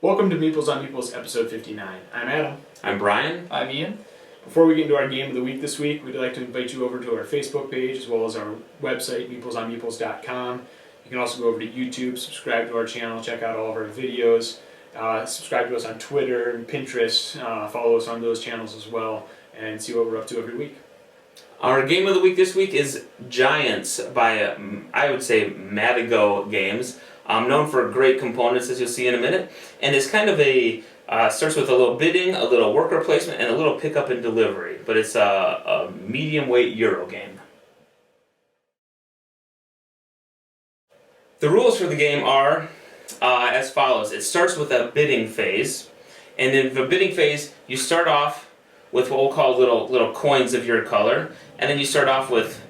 Welcome to Meeples on Meeples, episode 59. I'm Adam. I'm Brian. I'm Ian. Before we get into our game of the week this week, we'd like to invite you over to our Facebook page as well as our website, meeplesonmeeples.com. You can also go over to YouTube, subscribe to our channel, check out all of our videos, subscribe to us on Twitter and Pinterest, follow us on those channels as well, and see what we're up to every week. Our game of the week this week is Giants by, I would say, Madigo Games. Known for great components, as you'll see in a minute, and it's kind of starts with a little bidding, a little worker placement, and a little pickup and delivery, but it's a medium weight Euro game. The rules for the game are as follows. It starts with a bidding phase, and in the bidding phase you start off with what we'll call little coins of your color, and then you start off with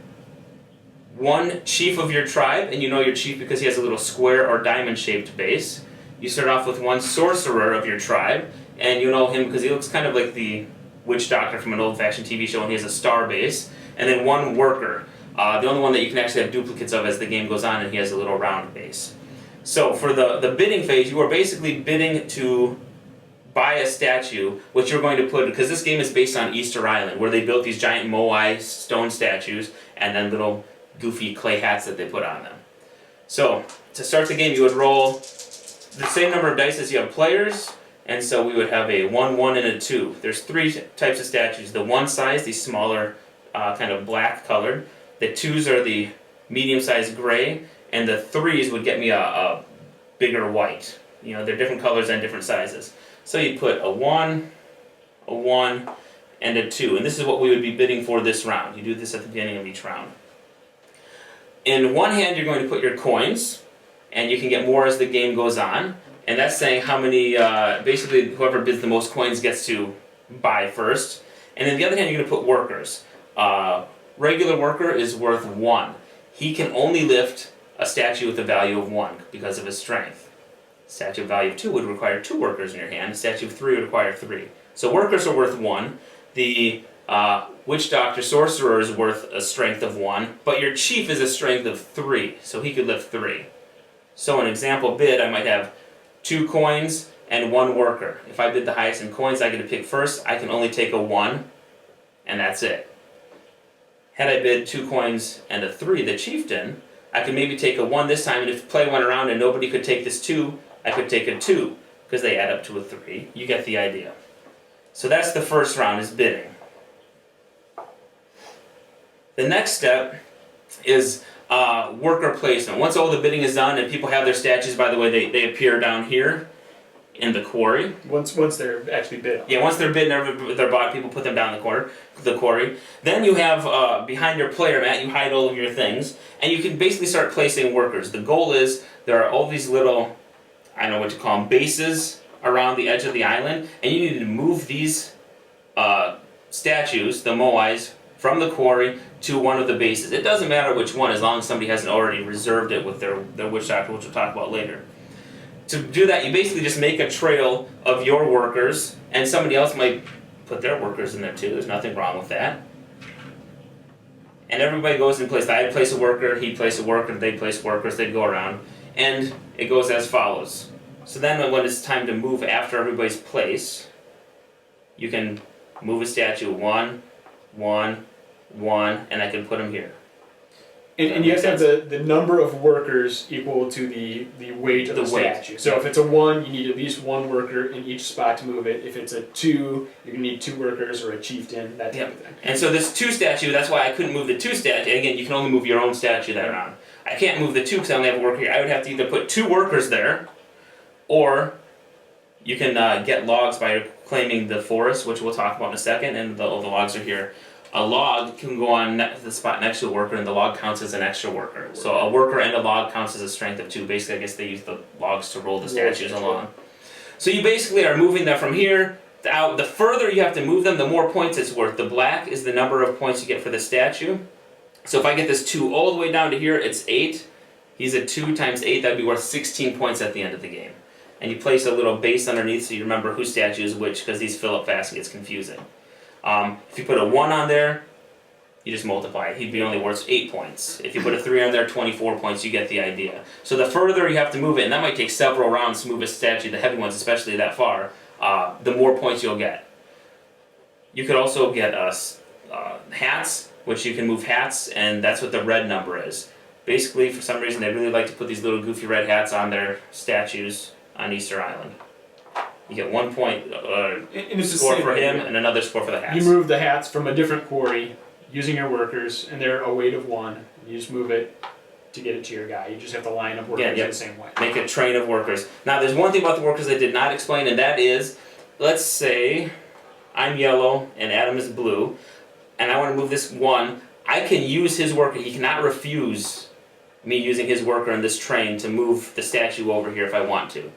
one chief of your tribe, and you know your chief because he has a little square or diamond shaped base. You start off with one sorcerer of your tribe, and you know him because he looks kind of like the witch doctor from an old-fashioned TV show, and he has a star base. And then one worker, the only one that you can actually have duplicates of as the game goes on, and he has a little round base. So for the bidding phase, you are basically bidding to buy a statue, which you're going to put, because this game is based on Easter Island, where they built these giant moai stone statues, and then little goofy clay hats that they put on them. So to start the game, you would roll the same number of dice as you have players, and so we would have a 1, 1, and a 2. There's three types of statues. The 1 size, the smaller, kind of black colored. The 2s are the medium-sized gray, and the 3s would get me a bigger white. You know, they're different colors and different sizes. So you'd put a 1, and a 2, and this is what we would be bidding for this round. You do this at the beginning of each round. In one hand, you're going to put your coins, and you can get more as the game goes on. And that's saying how many, basically whoever bids the most coins gets to buy first. And in the other hand, you're going to put workers. Regular worker is worth 1. He can only lift a statue with a value of 1 because of his strength. Statue of value of 2 would require 2 workers in your hand. A statue of 3 would require 3. So workers are worth 1. The witch doctor sorcerer is worth a strength of 1, but your chief is a strength of 3, so he could lift 3. So an example bid, I might have 2 coins and 1 worker. If I bid the highest in coins, I get to pick first. I can only take a 1, and that's it. Had I bid 2 coins and a 3, the chieftain, I could maybe take a 1 this time, and if play went around and nobody could take this 2, I could take a 2, because they add up to a 3. You get the idea. So that's the first round, is bidding. The next step is worker placement. Once all the bidding is done and people have their statues, by the way, they appear down here in the quarry. Once they're actually bid on. Yeah, once they're bid and they're bought, people put them down the quarry. Then you have, behind your player mat, you hide all of your things, and you can basically start placing workers. The goal is there are all these little, I don't know what you call them, bases around the edge of the island, and you need to move these statues, the moais, from the quarry to one of the bases. It doesn't matter which one, as long as somebody hasn't already reserved it with their witch doctor, which we'll talk about later. To do that, you basically just make a trail of your workers, and somebody else might put their workers in there too. There's nothing wrong with that. And everybody goes and places. I'd place a worker, he'd place a worker, they'd place workers, they'd go around. And it goes as follows. So then when it's time to move after everybody's place, you can move a statue 1, 1, 1, and I can put them here. And you have to have the number of workers equal to the weight of the statue. So if it's a 1, you need at least 1 worker in each spot to move it. If it's a 2, you're going to need 2 workers or a chieftain, that type of thing. And so this 2 statue, that's why I couldn't move the 2 statue. And again, you can only move your own statue that round. I can't move the 2 because I only have a worker here. I would have to either put 2 workers there, or you can get logs by claiming the forest, which we'll talk about in a second, and the logs are here. A log can go on the spot next to a worker, and the log counts as an extra worker. So a worker and a log counts as a strength of 2. Basically, I guess they use the logs to roll the statues along. So you basically are moving them from here to out. The further you have to move them, the more points it's worth. The black is the number of points you get for the statue. So if I get this 2 all the way down to here, it's 8. He's a 2 times 8, that would be worth 16 points at the end of the game. And you place a little base underneath so you remember whose statue is which, because these fill up fast and gets confusing. If you put a 1 on there, you just multiply it. He'd be only worth 8 points. If you put a 3 on there, 24 points, you get the idea. So the further you have to move it, and that might take several rounds to move a statue, the heavy ones especially that far, the more points you'll get. You could also get hats, which you can move hats, and that's what the red number is. Basically, for some reason, they really like to put these little goofy red hats on their statues on Easter Island. You get 1 point And it's the score same for him, idea. and another score for the hats. You move the hats from a different quarry using your workers, and they're a weight of 1. You just move it to get it to your guy. You just have to line up workers yep. the same way. Make a train of workers. Now, there's one thing about the workers I did not explain, and that is, let's say I'm yellow and Adam is blue, and I want to move this 1. I can use his worker. He cannot refuse me using his worker in this train to move the statue over here if I want to.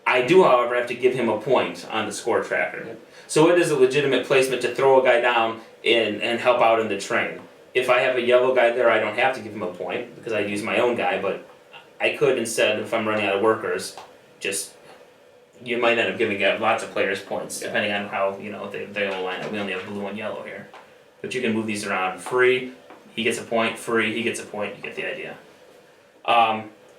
I do, however, have to give him a point on the score tracker. Yep. So it is a legitimate placement to throw a guy down and help out in the train. If I have a yellow guy there, I don't have to give him a point because I use my own guy, but I could instead, if I'm running out of workers, just, you might end up giving lots of players points, depending on how, they all line up. We only have blue and yellow here. But you can move these around. Free, he gets a point. Free, he gets a point. You get the idea.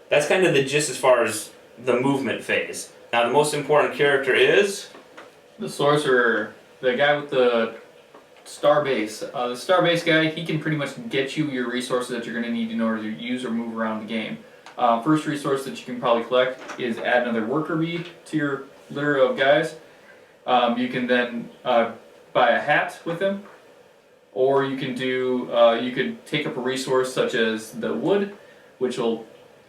That's kind of the gist as far as the movement phase. Now the most important character is the sorcerer, the guy with the star base. The star base guy, he can pretty much get you your resources that you're going to need in order to use or move around the game. First resource that you can probably collect is add another worker bee to your litter of guys. You can then buy a hat with him, or you can do you could take up a resource such as the wood, which will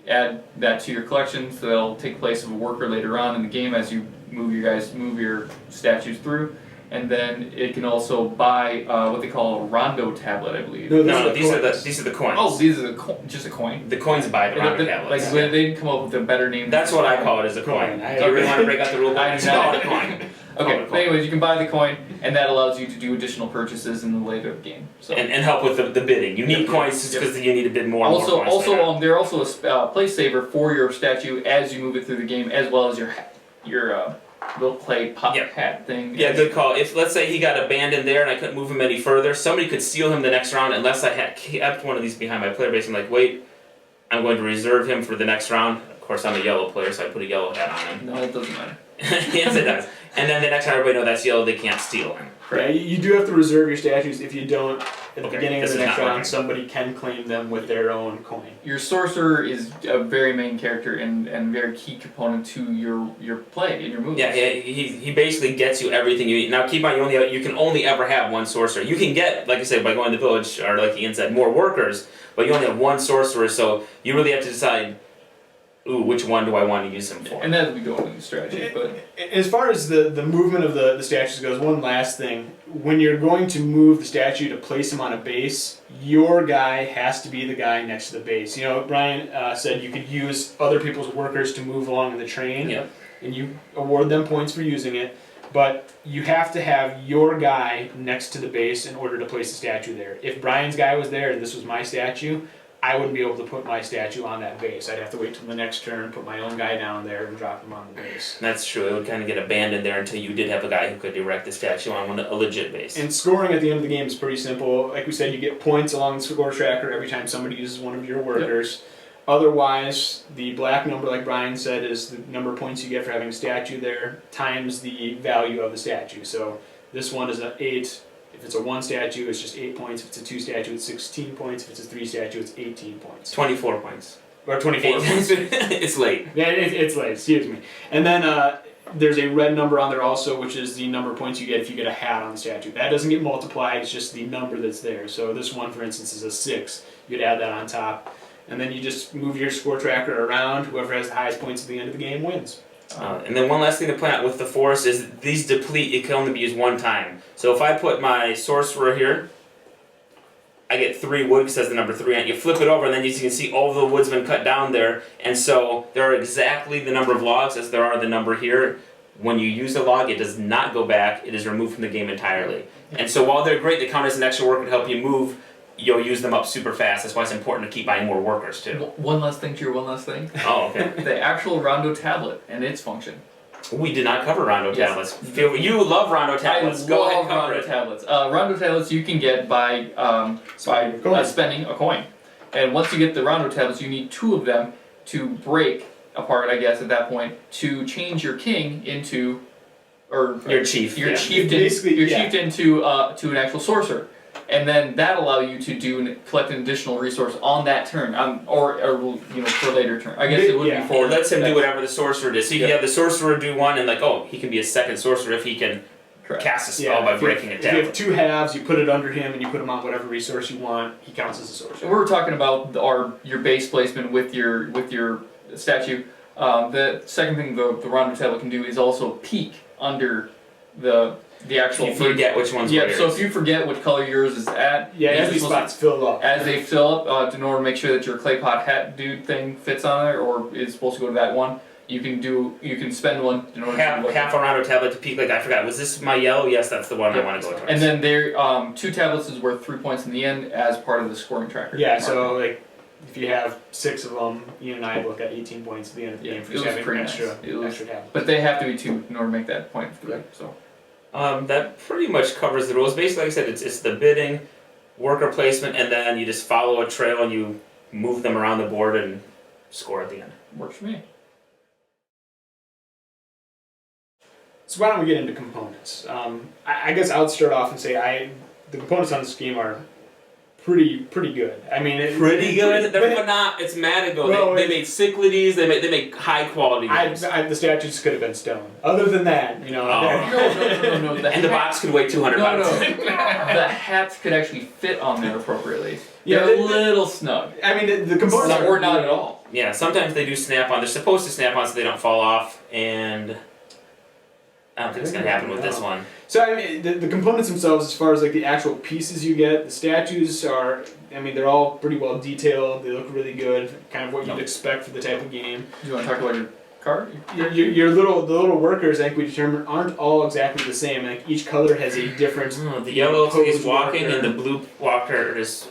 add that to your collection, so that'll take place of a worker later on in the game as you move your statues through. And then it can also buy what they call a rondo tablet, I believe. No, these are the coins. Oh, these are just a coin. The coins buy the rondo tablets. Like they didn't come up with a better name. That's what I call it, as a coin. Do you really want to break out the rule book? I do not. It's called a coin. Okay, but anyways, you can buy the coin, and that allows you to do additional purchases in the later game. So. And help with the bidding. You need coins just because you need to bid more. Also, more coins later. they're also a place saver for your statue as you move it through the game, as well as your little clay pop hat thing. Yeah, good call. If, let's say, he got abandoned there and I couldn't move him any further, somebody could steal him the next round unless I had kept one of these behind my player base. I'm like, wait, I'm going to reserve him for the next round. Of course, I'm a yellow player, so I put a yellow hat on him. No, it doesn't matter. Yes, it does. And then the next time everybody knows that's yellow, they can't steal him. Yeah, you do have to reserve your statues. If you don't, at the beginning of this the is next not round, working. somebody can claim them with their own coin. Your sorcerer is a very main character and very key component to your play and your moves. Yeah, he basically gets you everything you need. Now keep in mind, you can only ever have one sorcerer. You can get, like I said, by going to the village, or like Ian said, more workers, but you only have one sorcerer, so you really have to decide, ooh, which one do I want to use him for? And that'll be going in the strategy, but... As far as the movement of the statues goes, one last thing. When you're going to move the statue to place him on a base, your guy has to be the guy next to the base. Brian said you could use other people's workers to move along in the train, and you award them points for using it, but you have to have your guy next to the base in order to place the statue there. If Brian's guy was there and this was my statue, I wouldn't be able to put my statue on that base. I'd have to wait till the next turn, put my own guy down there, and drop him on the base. That's true. It would kind of get abandoned there until you did have a guy who could direct the statue on a legit base. And scoring at the end of the game is pretty simple. Like we said, you get points along the score tracker every time somebody uses one of your workers. Yep. Otherwise, the black number, like Brian said, is the number of points you get for having a statue there times the value of the statue. So this one is an 8. If it's a 1 statue, it's just 8 points. If it's a 2 statue, it's 16 points. If it's a 3 statue, it's 18 points. 24 points. Or 24 points. It's late. Yeah, it's late, excuse me. And then there's a red number on there also, which is the number of points you get if you get a hat on the statue. That doesn't get multiplied, it's just the number that's there. So this one, for instance, is a 6. You'd add that on top. And then you just move your score tracker around. Whoever has the highest points at the end of the game wins. And then one last thing to point out with the forest is these deplete, it can only be used one time. So if I put my sorcerer here, I get 3 wood because it has the number 3 on it. You flip it over and then you can see all the wood's been cut down there. And so there are exactly the number of logs as there are the number here. When you use a log, it does not go back. It is removed from the game entirely. And so while they're great, they count as an extra worker to help you move. You'll use them up super fast. That's why it's important to keep buying more workers too. One last thing to your one last thing. Oh, okay. The actual rondo tablet and its function. We did not cover Rondo Yes. tablets. You love Rondo tablets. I Go love ahead and cover Rondo it. tablets. Rondo tablets you can get by spending a coin. And once you get the Rondo tablets, you need 2 of them to break apart, I guess, at that point, to change your king into, or Your chief. your yeah. chieftain, Basically, your yeah. chieftain to an actual sorcerer. And then that allow you to collect an additional resource on that turn, or for later turn. I guess it would Yeah. be for. It lets him do whatever the sorcerer did. So you can Yeah. have the sorcerer do one, and he can be a second sorcerer if he can Correct. cast a spell by if you- breaking a If you have tablet. 2 halves, you put it under him and you put him on whatever resource you want, he counts as a sorcerer. So we were talking about your base placement with your statue. The second thing the Rondo tablet can do is also peek under the actual. You forget which one's Yeah. yours. So if you forget which color yours is at, Yeah, you're as these supposed to- spots fill up. as they fill up, in order to make sure that your clay pot hat dude thing fits on there, or is supposed to go to that one, you can spend one in order to half a Rondo tablet to peek. I forgot. Was this my yellow? Yes, that's the one I Yeah. want to go towards. And then there, 2 tablets is worth 3 points in the end as part of the scoring tracker. Yeah, so if you have 6 of them, Ian and I both got 18 points at the end of the game for it just was having pretty extra, nice. It was- extra tablets. But they have to be 2 in order to make that point 3. So. That pretty much covers the rules. Basically, like I said, it's the bidding, worker placement, and then you just follow a trail and you move them around the board and score at the end. Works for me. So why don't we get into components? I guess I would start off and say the components on this game are pretty good. I mean, Pretty good. but They're not. It's Madigo. Well, they made cyclides. They make high quality games. the statues could have been stone. Other than that, Oh. No. And the box could weigh 200 No, bucks. the hats could actually fit on there appropriately. Yeah, They're they- a little snug. I mean, the components Or not at all. Yeah, sometimes they do snap on. They're supposed to snap on so they don't fall off, and I don't think it's gonna happen with this one. So I mean, the components themselves, as far as like the actual pieces you get, the statues are. I mean, they're all pretty well detailed. They look really good. Kind of what you'd expect for the type of game. Do you want to talk about your card? The little workers, I think we determined, aren't all exactly the same. Like each color has a different. The yellow looks like he's pose walking, worker. and the blue workers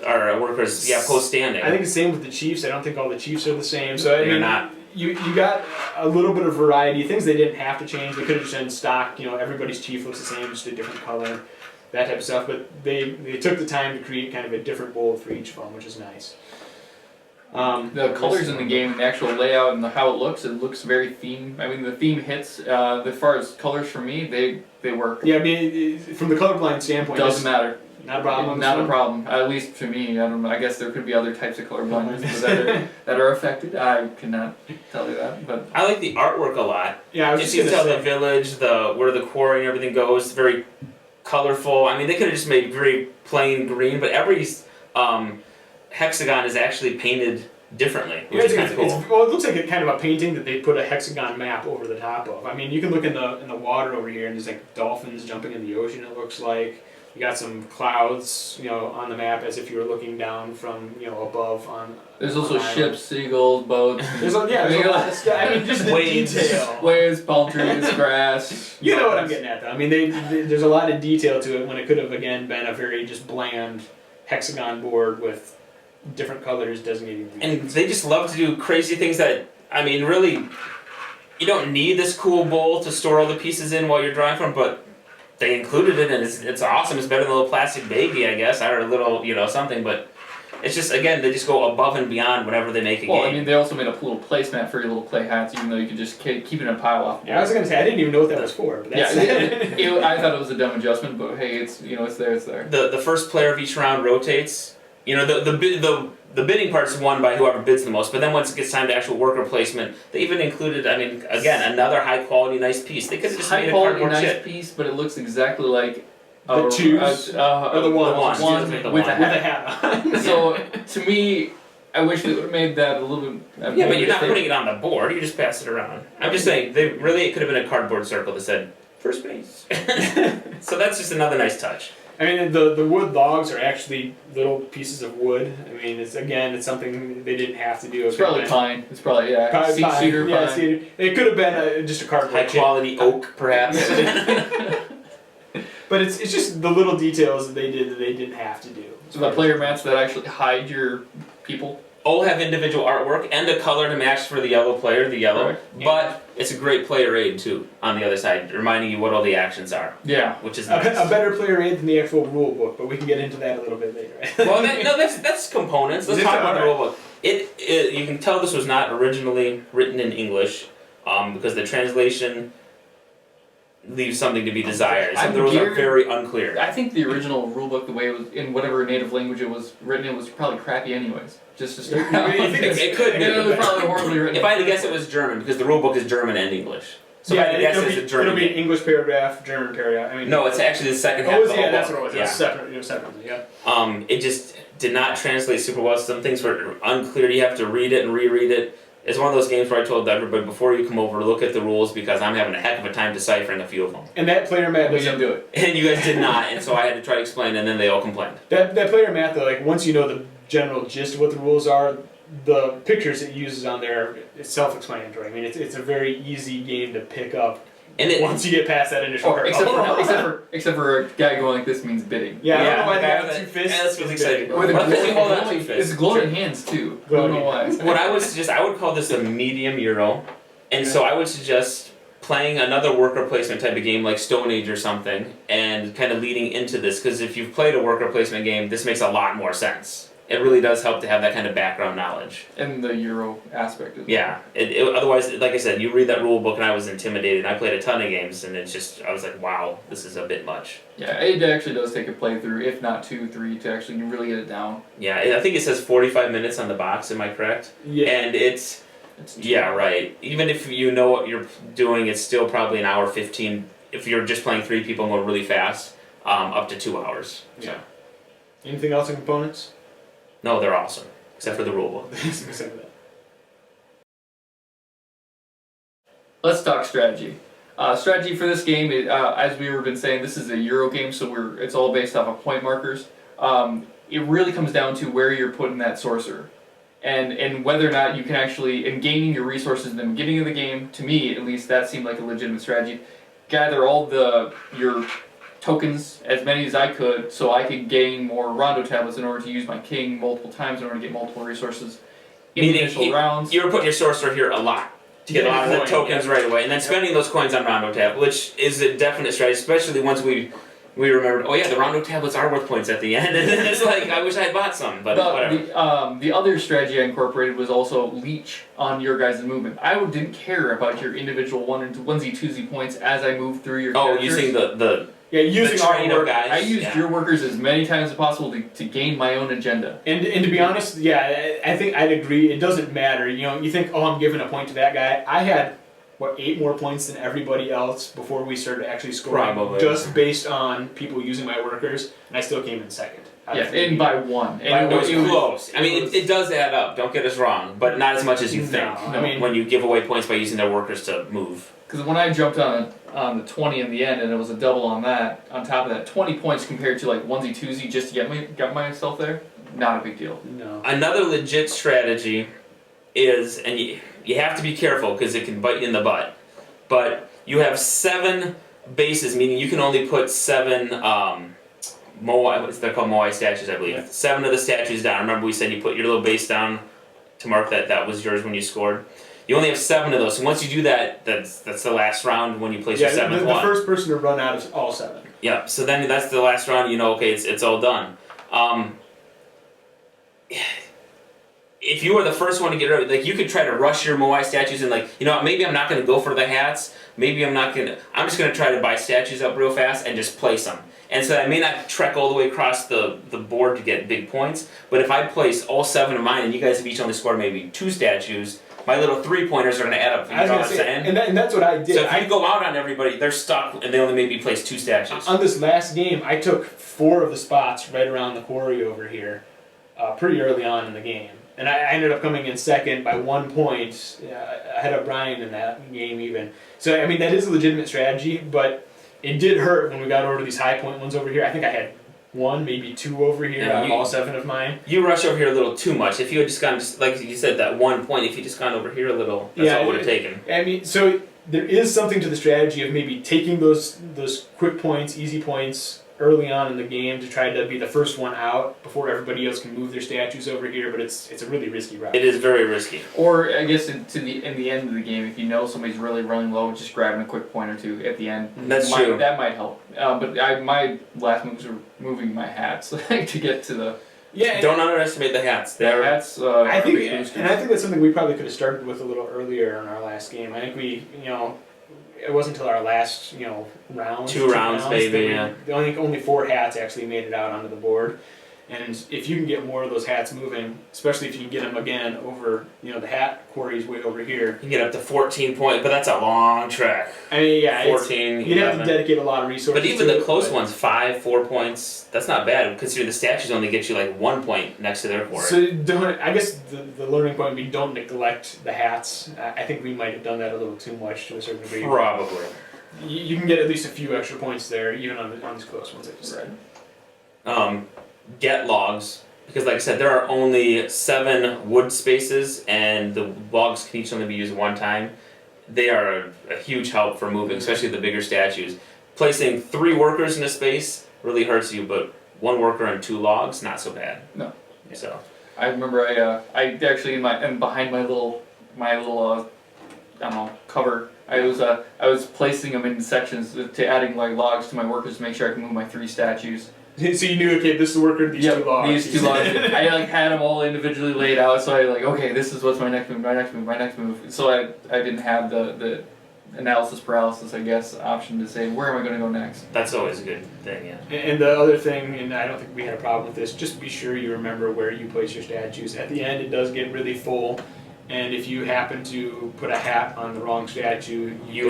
post standing. I think it's the same with the Chiefs. I don't think all the Chiefs are the same. So I They're mean, not. You got a little bit of variety. Things they didn't have to change. They could have just done stock. Everybody's Chief looks the same, just a different color, that type of stuff. But they took the time to create kind of a different mold for each of them, which is nice. The colors in the game, and the actual layout, and how it looks very theme. I mean, the theme hits. As far as colors for me, they work. Yeah, I mean, from the colorblind standpoint, Doesn't it's matter. not a problem. Not a problem. At least to me, I don't know. I guess there could be other types of color blindness that are affected. I cannot tell you that, but I like the artwork a lot. Yeah, I was Just just you gonna can tell say. the village, where the quarry and everything goes. Very colorful. I mean, they could have just made very plain green, but every hexagon is actually painted differently, Yeah, which is kind of cool. well, it looks like a kind of a painting that they put a hexagon map over the top of. I mean, you can look in the water over here, and there's like dolphins jumping in the ocean. It looks like you got some clouds, on the map as if you were looking down from, above on. there's also on an ships, seagulls, boats. There's a lot of stuff. I mean, just the Waves. detail. Waves, palm trees, grass. You know what I'm getting at, though. I mean, there's a lot of detail to it when it could have again been a very just bland hexagon board with different colors designating. And they just love to do crazy things that, I mean, really, you don't need this cool bowl to store all the pieces in while you're drawing from, but they included it, and it's awesome. It's better than a little plastic baby, I guess, or a little, something, but it's just, again, they just go above and beyond whenever they make a Well, game. I mean, they also made a little placemat for your little clay hats, even though you could just keep it in a pile off. Yeah, I was gonna say I didn't even know what that was for. But Yeah, that's I thought it was a dumb adjustment, but hey, it's it's there. The first player of each round rotates. The bidding part is won by whoever bids the most, but then once it gets time to actual worker placement, they even included, I mean, again, another high quality, nice piece. They could have just made High a quality, cardboard nice shit. piece, but it looks exactly like The twos? or the ones. one Excuse me, the with one. a with a hat. hat on. So to me, I wish they would have made that a little bit. Yeah, but you're not putting it on the board, you just pass it around. I'm just saying, it could have been a cardboard circle that said, first base. So that's just another nice touch. I mean, the wood logs are actually little pieces of wood. I mean, it's something they didn't have to do. It's probably pine. It's probably Probably pine. cedar Yeah, pine. cedar. It could have been just a cardboard. High quality oak, perhaps. But it's just the little details that they did that they didn't have to do. So the player mats that actually hide your people. Ole have individual artwork and a color to match for the yellow player, the yellow. Right. But it's a great player aid too on the other side, reminding you what all the actions are. Yeah. Which is A nice. better player aid than the actual rule book, but we can get into that a little bit later. Well, that's components. Let's talk about the rule book. You can tell this was not originally written in English, because the translation leaves something to be desired. Some of the rules are very unclear. I think the original rulebook, the way it was in whatever native language it was written in, was probably crappy anyways. Just to start out. It could be. It was probably horribly written. If I had to guess, it was German because the rulebook is German and English. So if I had to guess, it's a German. It'll be an English paragraph, German paragraph. I mean, no, it's actually the second half. Yeah, that's what it was. Yeah. It was separately. Yeah. It just did not translate super well. Some things were unclear. You have to read it and reread it. It's one of those games where I told everybody before you come over, look at the rules because I'm having a heck of a time deciphering a few of them. And that player mat We doesn't didn't do it. And you guys did not, and so I had to try to explain, and then they all complained. That player mat though, like once you know the general gist of what the rules are, the pictures it uses on there, it's self-explanatory. I mean, it's a very easy game to pick up. And Once you get past that initial hurdle. Except for a guy going like this means bidding. Yeah, I don't know why they Yeah, have two fists. that's really exciting. With Well, because you hold on glowing, two fists. it's glowing hands too. I don't know why. What I would suggest, I would call this a medium Euro, and so I would suggest playing another worker placement type of game like Stone Age or something, and kind of leading into this, because if you've played a worker placement game, this makes a lot more sense. It really does help to have that kind of background knowledge. And the Euro aspect of it. Yeah. Otherwise, like I said, you read that rule book and I was intimidated. I played a ton of games and it's just, I was like, wow, this is a bit much. Yeah, it actually does take a playthrough, if not 2, 3, to actually really get it down. Yeah, I think it says 45 minutes on the box, am I correct? Yeah. And it's yeah, right. Even if you know what you're doing, it's still probably an hour 15. If you're just playing 3 people and going really fast, up to 2 hours. Yeah. Anything else in components? No, they're awesome, except for the rule book. Except for that. Let's talk strategy. Strategy for this game, as we were been saying, this is a Euro game, so it's all based off of point markers. It really comes down to where you're putting that sorcerer, and whether or not you can actually, in gaining your resources in the beginning of the game. To me, at least, that seemed like a legitimate strategy. Gather all your tokens, as many as I could, so I could gain more Rondo tablets in order to use my king multiple times in order to get multiple resources in the initial rounds. You were putting your sorcerer here a lot to get a lot of the tokens right away, and then spending those coins on Rondo tab, which is a definite strategy, especially once we remembered, oh yeah, the Rondo tablets are worth points at the end, and then it's like, I wish I had bought some, but whatever. The other strategy I incorporated was also leech on your guys' movement. I didn't care about your individual onesie, twosie points as I moved through your characters. Using the using the train our of guys. I used your workers as many times as possible to gain my own agenda. And to be honest, yeah, I think I'd agree. It doesn't matter. You know, you think, oh, I'm giving a point to that guy. I had 8 more points than everybody else before we started actually scoring. Probably. Just based on people using my workers, and I still came in second. Yeah, and by 1. And it was close. I mean, it does add up. Don't get us wrong, but not as much as you think. No, I mean, when you give away points by using their workers to move. Because when I jumped on the 20 in the end, and it was a double on that, on top of that, 20 points compared to like onesie twosie just to get myself there, not a big deal. No. Another legit strategy is, and you have to be careful because it can bite you in the butt, but you have 7 bases, meaning you can only put 7 Moai, they're called Moai statues, I believe. Yeah. 7 of the statues down. Remember we said you put your little base down to mark that was yours when you scored. You only have 7 of those. So once you do that, that's the last round when you place your 7th the one. first person to run out is all 7. Yeah. So then that's the last round. You know, okay, it's all done. If you were the first one to get rid, like you could try to rush your Moai statues and like, you know, maybe I'm not going to go for the hats. Maybe I'm just going to try to buy statues up real fast and just place them. And so I may not trek all the way across the board to get big points, but if I place all 7 of mine and you guys have each only scored maybe 2 statues, my little 3-pointers are going to add up. You know what I'm saying? And that's what I did. So if you go out on everybody, they're stuck and they only maybe place 2 statues. On this last game, I took 4 of the spots right around the quarry over here, pretty early on in the game. And I ended up coming in second by 1 point, ahead of Brian in that game even. So, I mean, that is a legitimate strategy, but it did hurt when we got over to these high point ones over here. I think I had 1, maybe 2 over here out of all 7 of mine. You rush over here a little too much. If you had just gone, like you said, that 1 point, if you just gone over here a little, that's all it would have taken. I mean, so there is something to the strategy of maybe taking those quick points, easy points, early on in the game to try to be the first one out before everybody else can move their statues over here, but it's a really risky route. It is very risky. Or I guess in the end of the game, if you know somebody's really running low, just grabbing a quick point or two at the end. That's true. That might help. But my last moves were moving my hats to get to the. Yeah, Don't underestimate the hats. The hats. I think, big boosters. and I think that's something we probably could have started with a little earlier in our last game. I think we, it wasn't until our last, round. Two rounds, maybe, yeah. Only 4 hats actually made it out onto the board. And if you can get more of those hats moving, especially if you can get them again over, the hat quarry's way over here. You can get up to 14 points, but that's a long track. I mean, yeah, 14, you'd have 11. to dedicate a lot of resources. But even to the it, close but- ones, 5, 4 points, that's not bad. Considering the statues only get you like 1 point next to their quarry. So I guess the learning point would be don't neglect the hats. I think we might have done that a little too much to a certain degree. Probably. You can get at least a few extra points there, even on these close ones, I just said. Get logs. Because like I said, there are only 7 wood spaces, and the logs can each only be used 1 time. They are a huge help for moving, especially the bigger statues. Placing 3 workers in a space really hurts you, but 1 worker and 2 logs, not so bad. No. So. I remember I actually behind my little I don't know, cover. I was placing them in sections to adding like logs to my workers to make sure I can move my 3 statues. So you knew, okay, this is the worker, these 2 logs. These 2 logs. I had them all individually laid out, so I okay, this is what's my next move, my next move, my next move. So I didn't have the analysis paralysis, I guess, option to say where am I going to go next. That's always a good thing, yeah. And the other thing, and I don't think we had a problem with this, just be sure you remember where you place your statues. At the end, it does get really full. And if you happen to put a hat on the wrong statue, Nobody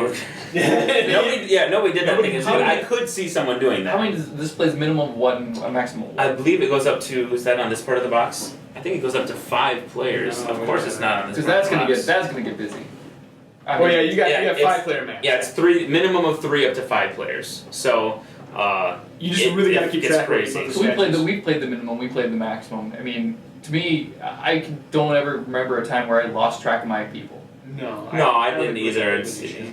did that thing. I could see someone doing that. How many does this plays minimum what and a maximum what? I believe it goes up to, is that on this part of the box? I think it goes up to 5 players. No, of course it's not on this Because part of the box. that's gonna get busy. You got it's- 5-player match. Yeah, it's 3, minimum of 3 up to 5 players. So, You just really got to it keep gets track of crazy. it. So we played the minimum, we played the maximum. I mean, to me, I don't ever remember a time where I lost track of my people. No, I don't didn't think it was either. a good issue.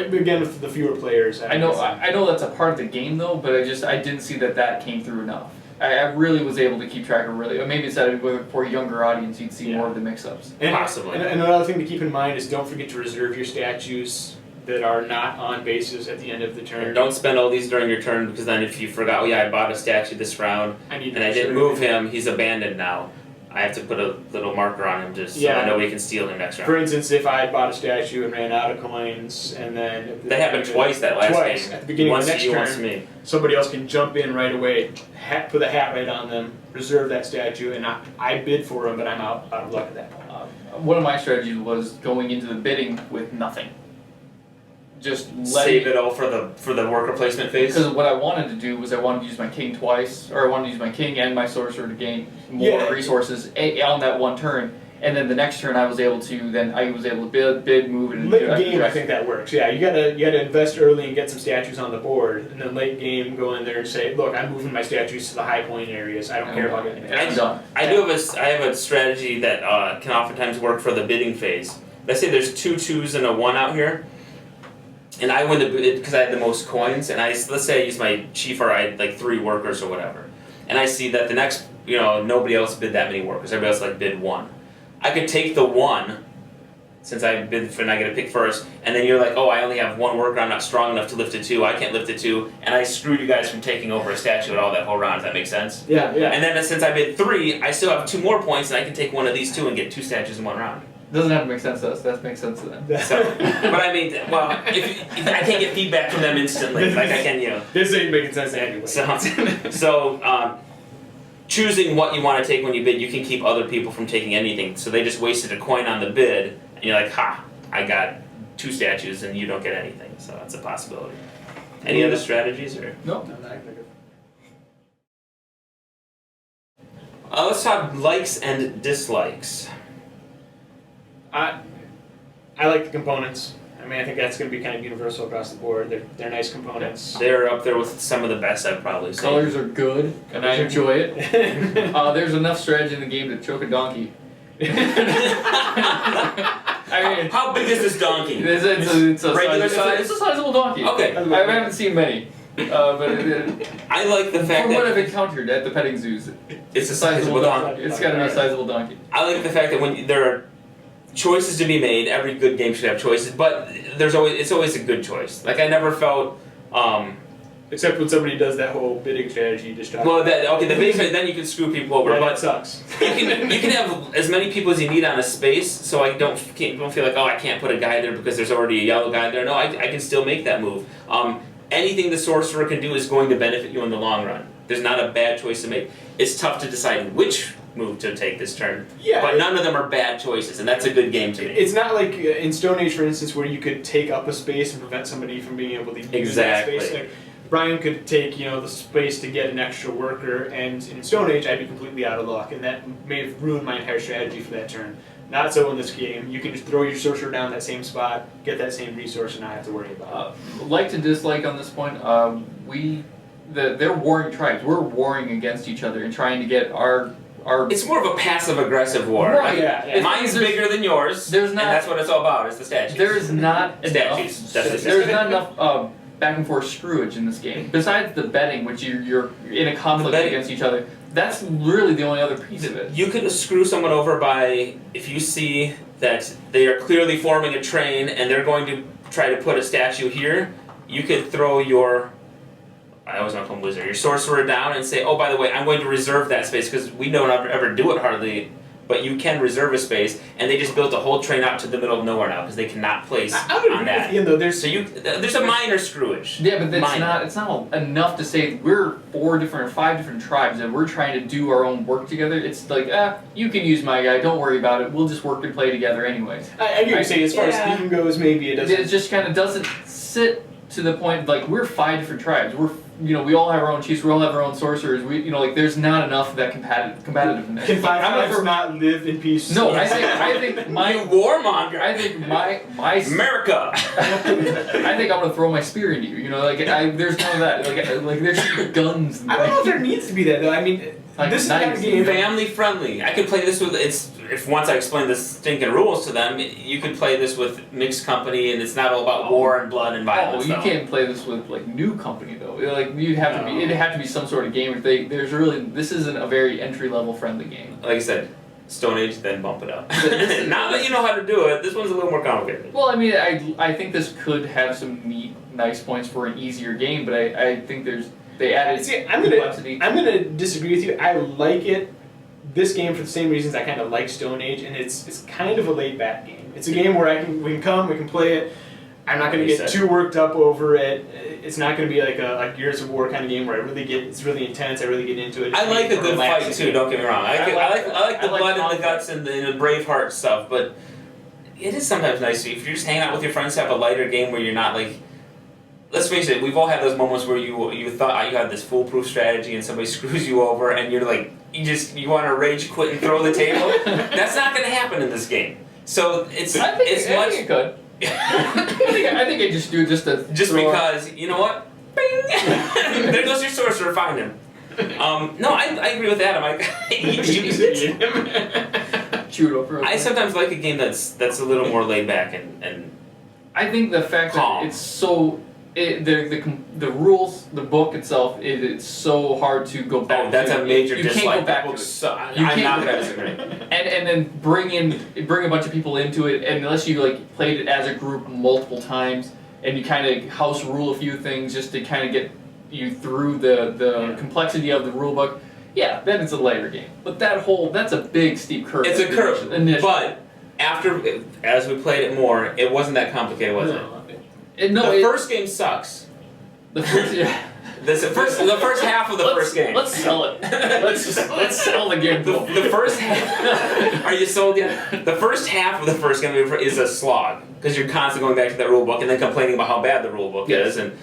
And again, with the fewer players, I know that's a part of the game though, but I didn't see that came through enough. I really was able to keep track of maybe it's that for a younger audience you'd see more of the mix-ups. Possibly. And another thing to keep in mind is don't forget to reserve your statues that are not on bases at the end of the turn. And don't spend all these during your turn, because then if you forgot, I bought a statue this round, I didn't move him, he's abandoned now. I have to put a little marker on him just so that nobody can steal him next round. For instance, if I bought a statue and ran out of coins, and then That happened twice that last game. At the beginning once of the next you, turn, once me. somebody else can jump in right away, put a hat right on them, reserve that statue, and I bid for them, but I'm out of luck at that point. One of my strategies was going into the bidding with nothing. Just Save it all for the worker placement phase. Because what I wanted to do was I wanted to use my king twice, or I wanted to use my king and my sorcerer to gain more resources on that 1 turn, and then the next turn I was able to bid, move, and Late game, I think that works. Yeah, you gotta invest early and get some statues on the board, and then late game go in there and say, look, I'm moving my statues to the high point areas. I don't care about anything. And I'm done. I have a strategy that can oftentimes work for the bidding phase. Let's say there's 2 2s and a 1 out here. And I win the bid because I had the most coins, and let's say I use my chief, or I had like 3 workers or whatever, and I see that the next, nobody else bid that many workers. Everybody else bid 1. I could take the 1, since I bid and I get to pick first, and then you're like, oh, I only have 1 worker. I'm not strong enough to lift a 2. I can't lift a 2, and I screwed you guys from taking over a statue at all that whole round. Does that make sense? Yeah. And then since I bid 3, I still have 2 more points, and I can take one of these 2 and get 2 statues in 1 round. Doesn't have to make sense to us. That makes sense to them. So, but I mean, well, if I can't get feedback from them instantly, like I can, This ain't making sense anyway. So choosing what you want to take when you bid, you can keep other people from taking anything. So they just wasted a coin on the bid, and you're like, ha, I got 2 statues, and you don't get anything. So that's a possibility. Any other strategies, or? Nope. Let's talk likes and dislikes. I like the components. I mean, I think that's going to be kind of universal across the board. They're nice components. They're up there with some of the best, I'd probably say. Colors are good, and I enjoy it. There's enough strategy in the game to choke a donkey. I mean, how big is this donkey? It's a regular size? It's a sizable donkey. Okay. I haven't seen many. I like the fact from what I've that encountered at the petting zoos, it's a sizable donkey. It's got to be a sizable donkey. I like the fact that when there are choices to be made, every good game should have choices, but it's always a good choice. Like I never felt. Except when somebody does that whole bidding strategy, you just try. Well, the basement, then you can screw people over. Yeah, but that sucks. you can have as many people as you need on a space, so I don't feel like, oh, I can't put a guy there because there's already a yellow guy there. No, I can still make that move. Anything the sorcerer can do is going to benefit you in the long run. There's not a bad choice to make. It's tough to decide which move to take this turn. Yeah, but none of them are bad choices, and that's a good game to me. It's not like in Stone Age, for instance, where you could take up a space and prevent somebody from being able to use that space. Like, Brian could take, the space to get an extra worker, and in Stone Age, I'd be completely out of luck, and that may have ruined my entire strategy for that turn. Not so in this game. You can just throw your sorcerer down that same spot, get that same resource, and not have to worry about it. Like to dislike on this point, they're warring tribes. We're warring against each other and trying to get our. It's more of a passive-aggressive war. Right. Like, Yeah. Mine's bigger than yours, and that's what it's all about. It's the statues. There's not statues. There's not enough back and forth screwage in this game. Besides the betting, which you're in a conflict against each other. That's really the only other piece of it. You could screw someone over by, if you see that they are clearly forming a train and they're going to try to put a statue here, you could throw your, I always want to call him wizard, your sorcerer down and say, oh, by the way, I'm going to reserve that space, because we don't ever do it hardly, but you can reserve a space, and they just built a whole train out to the middle of nowhere now, because they cannot place I would on agree that. with you, though. There's a minor screwage. Yeah, but it's not enough to say we're 4 different or 5 different tribes and we're trying to do our own work together. It's like, you can use my guy, don't worry about it. We'll just work and play together anyway. I get what you're saying. As far as speaking goes, maybe it doesn't. It just kind of doesn't sit to the point, like, we're 5 different tribes. We all have our own chiefs, we all have our own sorcerers. There's not enough of that combativeness. Can 5 tribes not live in peace? No, I think my warmonger. I think my America. I think I'm gonna throw my spear into you. There's none of that. Like there should be guns. I don't know if there needs to be that though. I mean, this is kind of game family friendly. I could play this with if once I explain the stinking rules to them, you could play this with mixed company, and it's not all about war and blood and violence. You can't play this with like new company though. You'd have to be. It'd have to be some sort of game. This isn't a very entry level friendly game. Like I said, Stone Age, then bump it up. Now that you know how to do it, this one's a little more complicated. Well, I mean, I think this could have some nice points for an easier game, but I think they added complexity. I'm gonna disagree with you. I like it. This game for the same reasons I kind of like Stone Age, and it's kind of a laid back game. It's a game where we can play it. I'm not going to get too worked up over it. It's not going to be like a Gears of War kind of game where it's really intense. I really get into it. I like a good fight too. Don't get me wrong. I like the blood and the guts and the Braveheart stuff, but it is sometimes nice if you're just hanging out with your friends to have a lighter game where you're not like. Let's face it, we've all had those moments where you thought you had this foolproof strategy and somebody screws you over and you're like you want to rage quit and throw the table. That's not going to happen in this game. So I think it could. I think I just do because you know what? Bing! There goes your sorcerer. Find him. No, I agree with Adam. I sometimes like a game that's a little more laid back and I think the fact calm. That it's so. The rules, the book itself, it's so hard to go back. Oh, that's to. A major you dislike. Can't go back to it. I'm not going to disagree. And then bring a bunch of people into it, and unless you played it as a group multiple times, and you kind of house rule a few things just to kind of get you through the complexity of the rule book. Yeah, then it's a lighter game. But that's a big steep curve. It's a curve, but as we played it more, it wasn't that complicated, was it? The first game sucks. The first half of the first game. Let's sell it. Let's sell the game. The first half. Are you sold yet? The first half of the first game is a slog because you're constantly going back to that rule book and then complaining about how bad the rule book is, and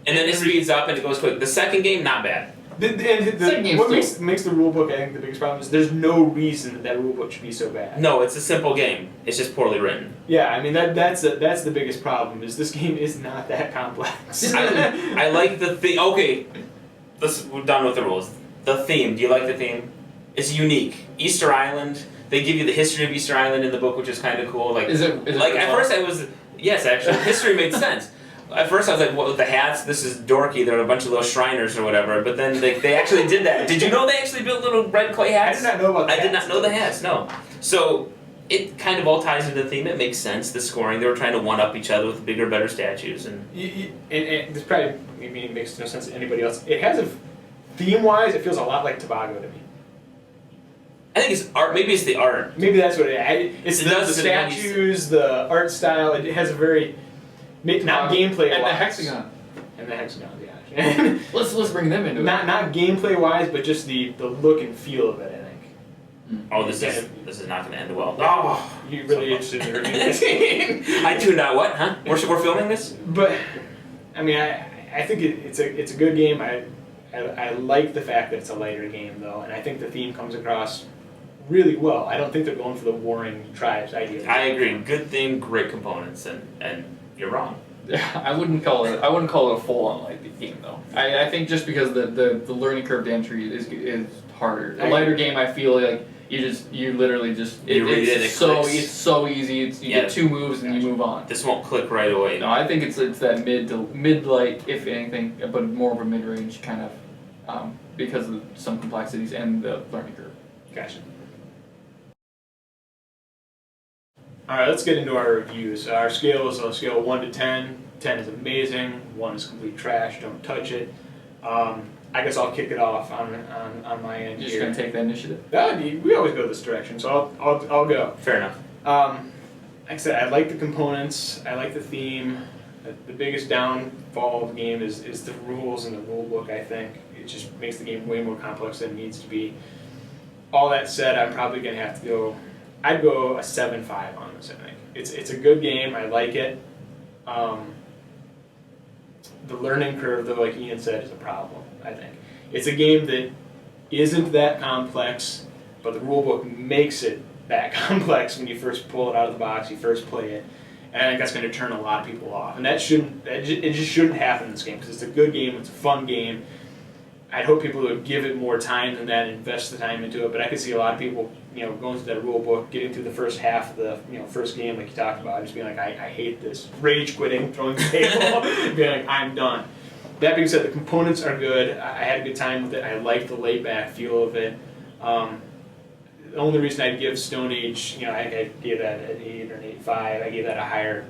then it speeds up and it goes quick. The second game, not bad. What makes the rule book, I think, the biggest problem is there's no reason that rule book should be so bad. No, it's a simple game. It's just poorly written. Yeah, I mean that's the biggest problem. Is this game is not that complex. I like the theme. Okay, we're done with the rules. The theme. Do you like the theme? It's unique. Easter Island. They give you the history of Easter Island in the book, which is kind of cool. Is it at first I was yes, actually history made sense. at first I was like, what with the hats? This is dorky. They're a bunch of little Shriners or whatever. But then they actually did that. Did you know they actually built little red clay hats? I did not know about the I hats. did not know the hats. No. So it kind of all ties into the theme. It makes sense. The scoring. They were trying to one up each other with bigger, better statues. And And this probably maybe makes no sense to anybody else. It has a theme-wise, it feels a lot like Tobago to me. I think it's art. Maybe it's the art. Maybe that's what it is. It's It the does, statues, the art style. It has a very not gameplay and the wise. hexagon. And the hexagon, yeah. Let's bring them into it. Not gameplay wise, but just the look and feel of it. I think. Oh, this is not going to end well. Oh, you really interested in reviewing it? I tuned out. What? Huh? We're filming this? But I mean, I think it's a good game. I like the fact that it's a lighter game though, and I think the theme comes across really well. I don't think they're going for the warring tribes idea. I agree. Good theme, great components, and you're wrong. I wouldn't call it a full-on light game though. I think just because the learning curve to entry is harder. A lighter game, I feel like you literally just You read it, it clicks. it's so easy. You get 2 moves and you move on. This won't click right away. No, I think it's that mid light, if anything, but more of a mid range kind of because of some complexities and the learning curve. Gotcha. Alright, let's get into our reviews. Our scale is on a scale of 1 to 10. 10 is amazing, 1 is complete trash, don't touch it. I guess I'll kick it off on my end. You're here. just gonna take the initiative. We always go this direction, so I'll go. Fair enough. Like I said, I like the components, I like the theme. The biggest downfall of the game is the rules and the rule book, I think. It just makes the game way more complex than it needs to be. All that said, I'm probably going to have to go, I'd go a 7.5 on this, I think. It's a good game, I like it. The learning curve, though, like Ian said, is a problem, I think. It's a game that isn't that complex, but the rule book makes it that complex when you first pull it out of the box, you first play it. And I think that's going to turn a lot of people off. And it just shouldn't happen in this game, because it's a good game, it's a fun game. I'd hope people would give it more time than that and invest the time into it, but I could see a lot of people, going through that rule book, getting through the first half of the, first game like you talked about, just being like, I hate this, rage quitting, throwing the table, being like, I'm done. That being said, the components are good. I had a good time with it. I like the laid back feel of it. The only reason I'd give Stone Age, I gave that an 8 or an 8.5. I gave that a higher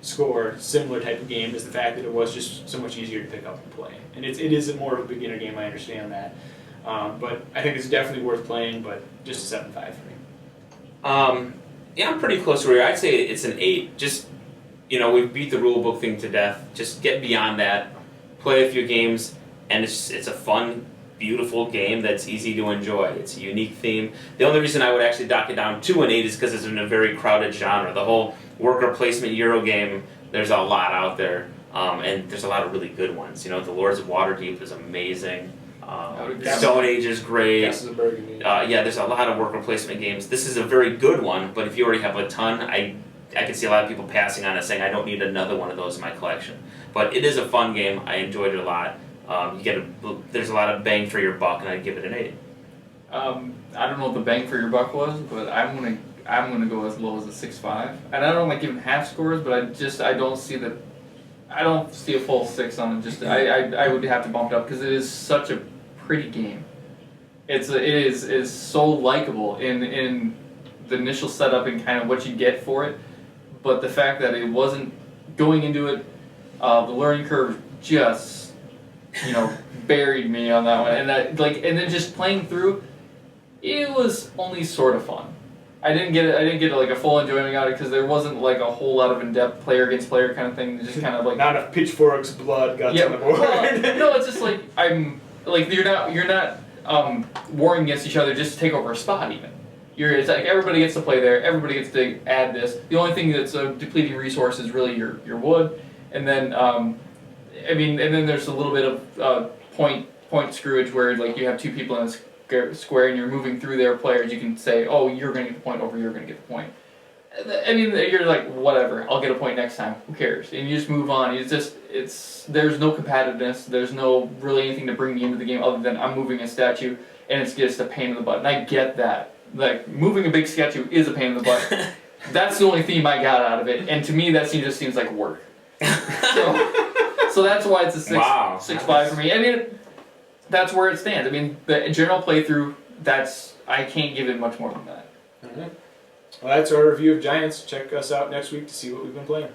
score, similar type of game, is the fact that it was just so much easier to pick up and play. And it is more of a beginner game, I understand that. But I think it's definitely worth playing, but just a 7.5 for me. Yeah, I'm pretty close to where I'd say it's an 8. Just, we've beat the rule book thing to death. Just get beyond that, play a few games, and it's a fun, beautiful game that's easy to enjoy. It's a unique theme. The only reason I would actually dock it down to an 8 is because it's in a very crowded genre. The whole worker placement Euro game, there's a lot out there, and there's a lot of really good ones. The Lords of Waterdeep is amazing. Stone Age is great. Yeah, there's a lot of worker placement games. This is a very good one, but if you already have a ton, I can see a lot of people passing on it saying, I don't need another one of those in my collection. But it is a fun game. I enjoyed it a lot. There's a lot of bang for your buck, and I'd give it an 8. I don't know what the bang for your buck was, but I'm gonna go as low as a 6.5. And I don't like giving half scores, but I don't see a full 6 on it. Just I would have to bump it up because it is such a pretty game. It is so likable in the initial setup and kind of what you get for it, but the fact that it wasn't going into it, the learning curve just buried me on that one, and then just playing through, it was only sort of fun. I didn't get like a full enjoyment out of it because there wasn't like a whole lot of in-depth player against player kind of thing. Just kind of like not enough pitchforks, blood, guts on the board. Well, no, it's just like you're not warring against each other just to take over a spot even. It's like everybody gets to play there, everybody gets to add this. The only thing that's a depleting resource is really your wood, and then and then there's a little bit of point screwage where like you have 2 people in a square and you're moving through their players. You can say, oh, you're going to get the point over, you're going to get the point. You're like, whatever, I'll get a point next time, who cares? And you just move on. There's no competitiveness, there's no really anything to bring me into the game other than I'm moving a statue and it's just a pain in the butt. And I get that. Like, moving a big statue is a pain in the butt. That's the only theme I got out of it, and to me that just seems like work. So, So that's why it's a 6.5 for me. I mean, that's where it stands. I mean, the general playthrough, I can't give it much more than that. Alright. Well, that's our review of Giants. Check us out next week to see what we've been playing.